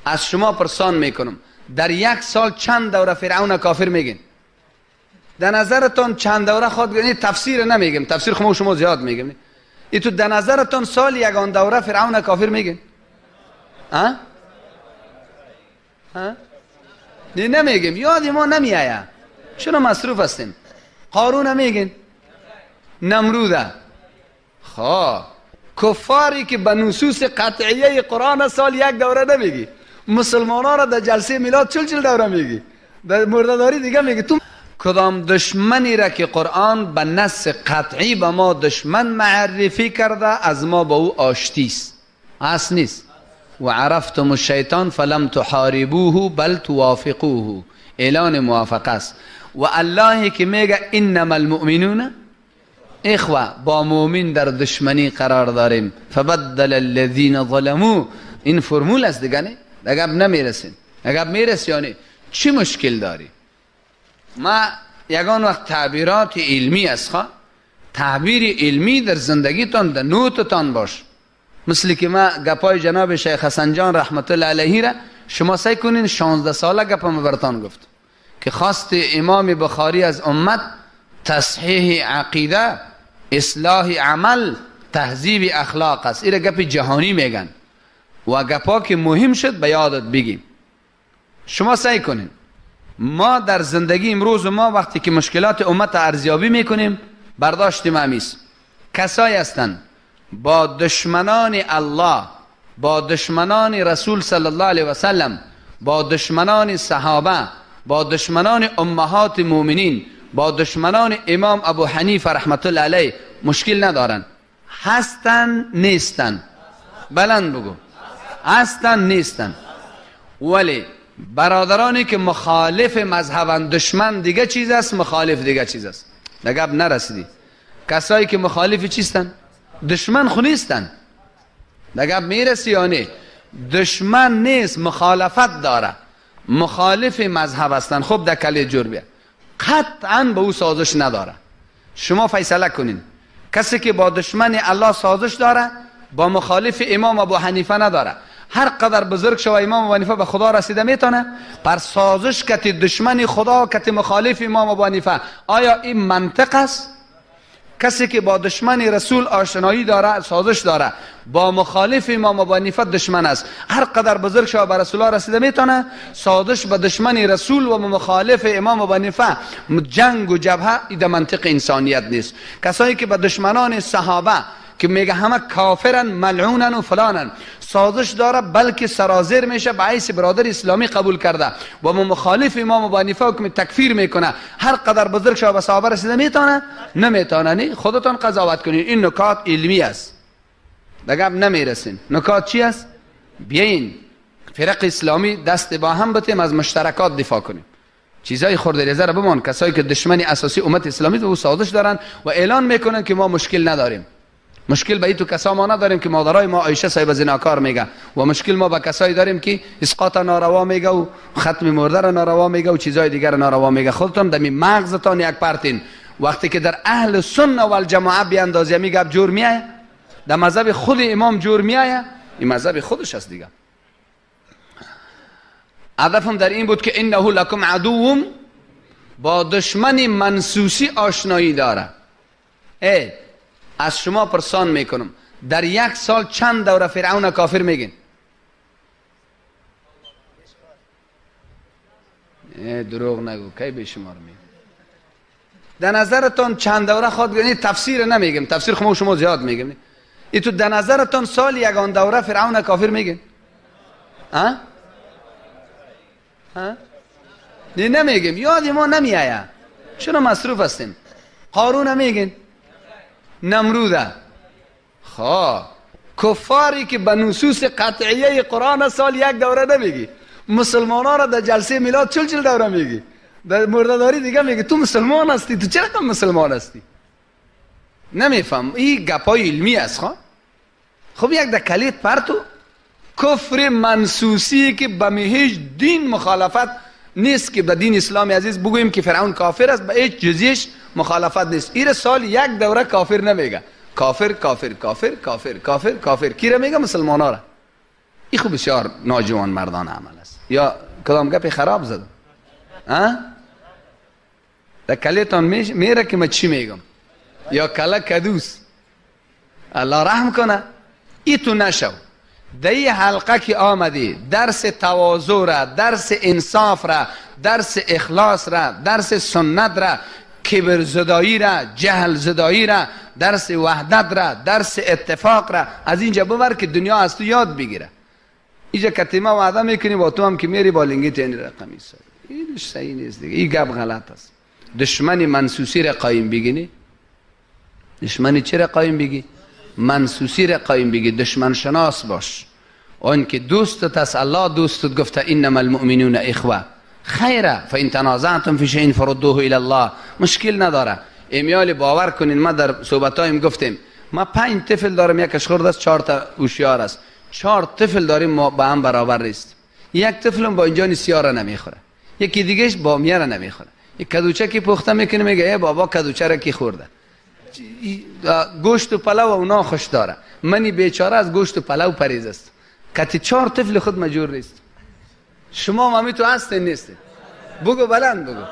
از شما پرسان میکنم در یک سال چند دوره فرعون کافر میگین؟ در نظرتون چند دوره خود یعنی تفسیر نمیگم، تفسیر شما زیاد میگم. ای تو در نظرتون سال یگان دوره فرعون کافر میگین؟ ها؟ نه نمیگم، یاد ما نمیآید. چرا مصروف هستیم؟ قارون میگین؟ نمروده. خواه کفاری که به نصوص قطعیه قرآن سال یک دوره نمیگی، مسلمانان را در جلسه میلاد چل دوره میگی، در مرده‌داری دیگه میگی. تو کدام دشمنی را که قرآن به نص قطعی به ما دشمن معرفی کرده از ما با او آشتیست، اصل نیست. و عرفتم الشیطان فلم تحاربوه بل توافقوه، اعلان موافقه است. و الله که میگه انما المؤمنون اخوه، با مؤمن در دشمنی قرار داریم. فبدل الذین ظلموا، این فرمول است دیگه، نه دیگه نمیرسین. اگر میرسی یعنی چی مشکل داری؟ ما یگان وقت تعبیرات علمی است، خواه تعبیر علمی در زندگیتان در نوتتان باش. مثل که ما گپای جناب شیخ حسن جان رحمت الله علیه را شما سعی کنین 16 ساله گپم برتان گفت که خواست امام بخاری از امت تصحیح عقیده، اصلاح عمل، تهذیب اخلاق است. این گپ جهانی میگن و گپا که مهم شد به یادت بگیم. شما سعی کنین ما در زندگی امروز ما وقتی که مشکلات امت ارزیابی میکنیم برداشت مامیست. کسایی هستند با دشمنان الله، با دشمنان رسول صلی الله علیه و سلم، با دشمنان صحابه، با دشمنان امهات مؤمنین، با دشمنان امام ابو حنیفه رحمت الله علیه مشکل ندارن. هستن نیستن؟ بلند بگو. هستن نیستن؟ ولی برادرانی که مخالف مذهبن، دشمن دیگه چیز است، مخالف دیگه چیز است. نگه نرسیدی. کسایی که مخالف چیستن؟ دشمن خو نیستن. نگه میرسی یا نه؟ دشمن نیست، مخالفت داره، مخالف مذهب هستن. خب در کلی جور بیا، قطعا به او سازش نداره. شما فیصله کنین. کسی که با دشمن الله سازش داره با مخالف امام ابو حنیفه نداره. هر قدر بزرگ شو امام ابو حنیفه به خدا رسیده میتونه، پر سازش کتی دشمن خدا کتی مخالف امام ابو حنیفه، آیا این منطق است؟ کسی که با دشمن رسول آشنایی داره، سازش داره، با مخالف امام ابو حنیفه دشمن است. هر قدر بزرگ شو به رسول الله رسیده میتونه، سازش با دشمن رسول و مخالف امام ابو حنیفه، جنگ و جبهه، این منطق انسانیت نیست. کسایی که با دشمنان صحابه که میگه همه کافرن ملعونن و فلانن سازش داره، بلکه سرازیر میشه به حیث برادر اسلامی قبول کرده و مخالف امام ابو حنیفه حکم تکفیر میکنه، هر قدر بزرگ شو به صحابه رسیده میتونه؟ نمیتونه. نه خودتون قضاوت کنین. این نکات علمی است، دیگه نمیرسین. نکات چی است؟ بیاین فرق اسلامی دست با هم بتیم از مشترکات دفاع کنیم. چیزای خورده ریزه را بمان. کسایی که دشمن اساسی امت اسلامی و سازش دارن و اعلان میکنن که ما مشکل نداریم. مشکل به تو کسا ما نداریم که مادرای ما عایشه صاحب زناکار میگه، و مشکل ما با کسایی داریم که اسقاط ناروا میگه و ختم مرده را ناروا میگه و چیزای دیگر ناروا میگه. خودتون در مغزتان یک پرتین. وقتی که در اهل سنت و الجماعه بیاندازی میگه جور میایه، در مذهب خود امام جور میایه، این مذهب خودش است دیگه. هدفم در این بود که انه لکم عدو، با دشمن منصوصی آشنایی داره. از شما پرسان میکنم در یک سال چند دوره فرعون کافر میگین؟ دروغ نگو، کی به شمار میگین؟ در نظرتون چند دوره خود یعنی تفسیر نمیگم، تفسیر شما زیاد میگم. ای تو در نظرتون سال یگان دوره فرعون کافر میگین؟ ها؟ نه نمیگم، یاد ما نمیآید. چرا مصروف هستیم؟ قارون میگین؟ نمروده. خواه کفاری که به نصوص قطعیه قرآن سال یک دوره نمیگی، مسلمانان را در جلسه میلاد چل دوره میگی، در مرده‌داری دیگه میگی. تو مسلمان هستی؟ تو چرا کم مسلمان هستی؟ نمیفهم. این گپای علمی است. خب یک در کلید پرتو کفر منصوصی که به هیچ دین مخالفت نیست که به دین اسلام عزیز بگوییم که فرعون کافر است، به هیچ جزیش مخالفت نیست. این سال یک دوره کافر نمیگه. کافر کافر کافر کافر کافر کافر کی را میگه؟ مسلمانا را. این خوب بسیار ناجوان مردان عمل است. یا کدام گپ خراب زدم در کلیتان میره که من چی میگم، یا کله کدوس. الله رحم کنه. ای تو نشو در این حلقه که آمدی درس تواضع را، درس انصاف را، درس اخلاص را، درس سنت را، کبر زدایی را، جهل زدایی را، درس وحدت را، درس اتفاق را از اینجا ببر که دنیا از تو یاد بگیره. اینجا کتیمه وعده میکنی با تو هم که میری با لنگی تینی رقمی سایی. این صحیح نیست دیگه. این گپ غلط است. دشمنی منسوسی را قایم بگینی. دشمنی چی را قایم بگی؟ منسوسی را قایم بگی. دشمن شناس باش. اون که دوستت است، الله دوستت گفته انما المؤمنون اخوه. خیره فان تنازعتم فی شیء فردوه الی الله. مشکل نداره. امیال باور کنین ما در صحبتایم گفتیم ما 5 طفل دارم، یکش خرد است، 4 تا هوشیار است. 4 طفل داریم ما با هم برابر نیست. یک طفلم با اینجا سیاره نمیخوره، یکی دیگهش با میاره نمیخوره. یک کدوچه که پخته میکنه میگه ای بابا کدوچه را کی خورده. گوشت و پلو اونا خوش داره، منی بیچاره از گوشت و پلو پریز است. کتی 4 طفل خود مجور نیست. شما مامی تو هستین نیستین؟ بگو بلند بگو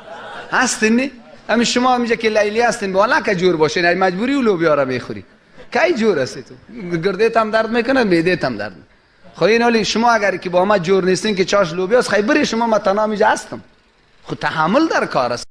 هستین نی؟ همین شما همینجا که لیلی هستین والا که جور باشین مجبوری و لوبیا را میخوری. کی جور هستی تو؟ گردیت هم درد میکنه، معده‌ت هم درد میکنه. خب این حالی شما اگر که با ما جور نیستین که چاش لوبیاست، خیلی بری شما متنا میجا هستم. خود تحمل در کار است.